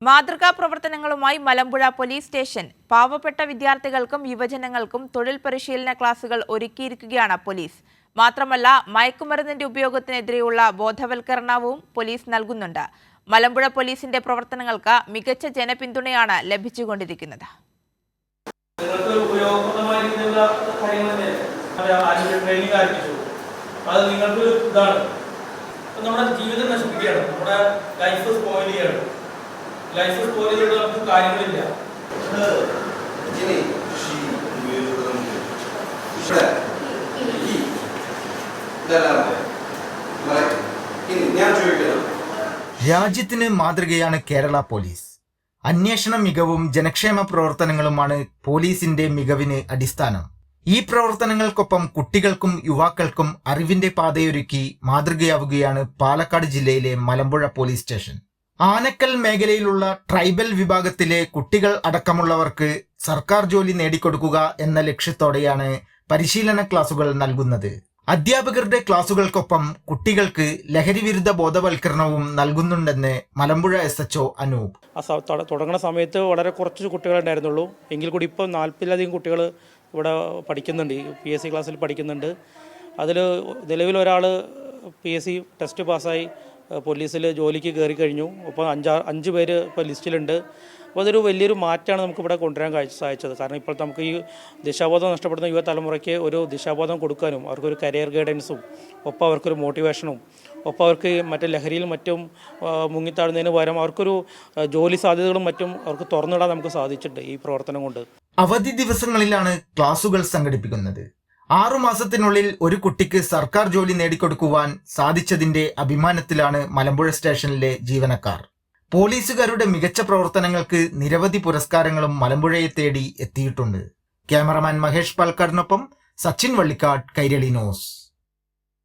മാതൃകാ പ്രവർത്തനങ്ങളുമായി Malampuzha police station പാവപ്പെട്ട വിദ്യാർത്ഥികൾക്കും യുവജനങ്ങൾക്കും തൊഴിൽ പരിശീലന ക്ലാസുകൾ ഒരുക്കിയിരിക്കുകയാണ് പോലീസ്. മാത്രമല്ല, മയക്കുമരുന്നിന്റെ ഉപയോഗത്തിനെതിരെയുള്ള ബോധവൽക്കരണവും പോലീസ് നൽകുന്നുണ്ട്. മലമ്പുഴ പോലീസിന്റെ പ്രവർത്തനങ്ങൾക്ക് മികച്ച ജനപിന്തുണയാണ് ലഭിച്ചുകൊണ്ടിരിക്കുന്നത്. നമ്മുടെ ജീവിതം നശിപ്പിക്കുകയാണ്, നമ്മുടെ ലൈഫ് സ്പോയിൽ ചെയ്യാണ്. ലൈഫ് സ്പോയിൽ ചെയ്തിട്ട് നമുക്ക് കാര്യങ്ങളില്ല. രാജ്യത്തിന് മാതൃകയാണ് കേരള പോലീസ്. അന്വേഷണ മികവും ജനക്ഷേമ പ്രവർത്തനങ്ങളുമാണ് പോലീസിന്റെ മികവിന് അടിസ്ഥാനം. ഈ പ്രവർത്തനങ്ങൾക്കൊപ്പം കുട്ടികൾക്കും യുവാക്കൾക്കും അറിവിന്റെ പാതയൊരുക്കി മാതൃകയാവുകയാണ് പാലക്കാട് ജില്ലയിലെ മലമ്പുഴ പോലീസ് സ്റ്റേഷൻ. ആനക്കൽ മേഖലയിലുള്ള ട്രൈബൽ വിഭാഗത്തിലെ കുട്ടികൾ അടക്കമുള്ളവർക്ക് സർക്കാർ ജോലി നേടിക്കൊടുക്കുക എന്ന ലക്ഷ്യത്തോടെയാണ് പരിശീലന ക്ലാസുകൾ നൽകുന്നത്. അധ്യാപകരുടെ ക്ലാസുകൾക്കൊപ്പം കുട്ടികൾക്ക് ലഹരിവിരുദ്ധ ബോധവൽക്കരണവും നൽകുന്നുണ്ടെന്ന് മലമ്പുഴ SHO അനൂപ്. തുടങ്ങുന്ന സമയത്ത് വളരെ കുറച്ച് കുട്ടികളുണ്ടായിരുന്നുള്ളൂ. എങ്കിൽ കൂടി ഇപ്പോൾ 40-ലധികം കുട്ടികൾ ഇവിടെ പഠിക്കുന്നുണ്ട്, PSC ക്ലാസ്സിൽ പഠിക്കുന്നുണ്ട്. അതിൽ നിലവിൽ ഒരാൾ PSC ടെസ്റ്റ് പാസ്സായി പോലീസിൽ ജോലിക്ക് കയറി കഴിഞ്ഞു. അപ്പോൾ 5 പേര് ഇപ്പോൾ ലിസ്റ്റിലുണ്ട്. അപ്പോൾ അതൊരു വലിയൊരു മാറ്റമാണ് നമുക്കിവിടെ കൊണ്ടുവരാൻ സാധിച്ചത്. കാരണം ഇപ്പോൾ നമുക്ക് ഈ ദിശാബോധം നഷ്ടപ്പെടുന്ന യുവതലമുറയ്ക്ക് ഒരു ദിശാബോധം കൊടുക്കാനും അവർക്കൊരു കരിയർ ഗൈഡൻസും ഒപ്പം അവർക്കൊരു മോട്ടിവേഷനും ഒപ്പം അവർക്ക് മറ്റു ലഹരിയിലും മറ്റും മുങ്ങിത്താഴുന്നതിന് പകരം അവർക്കൊരു ജോലി സാധ്യതകളും മറ്റും അവർക്ക് തുറന്നിടാൻ നമുക്ക് സാധിച്ചിട്ടുണ്ട് ഈ പ്രവർത്തനം കൊണ്ട്. അവധി ദിവസങ്ങളിലാണ് ക്ലാസുകൾ സംഘടിപ്പിക്കുന്നത്. 6 മാസത്തിനുള്ളിൽ ഒരു കുട്ടിക്ക് സർക്കാർ ജോലി നേടിക്കൊടുക്കുവാൻ സാധിച്ചതിന്റെ അഭിമാനത്തിലാണ് മലമ്പുഴ സ്റ്റേഷനിലെ ജീവനക്കാർ. പോലീസുകാരുടെ മികച്ച പ്രവർത്തനങ്ങൾക്ക് നിരവധി പുരസ്കാരങ്ങളും മലമ്പുഴയെ തേടി എത്തിയിട്ടുണ്ട്. ക്യാമറമാൻ മഹേഷ് പാൽക്കാടിനൊപ്പം സച്ചിൻ വള്ളിക്കാട്, കൈരളി ന്യൂസ്.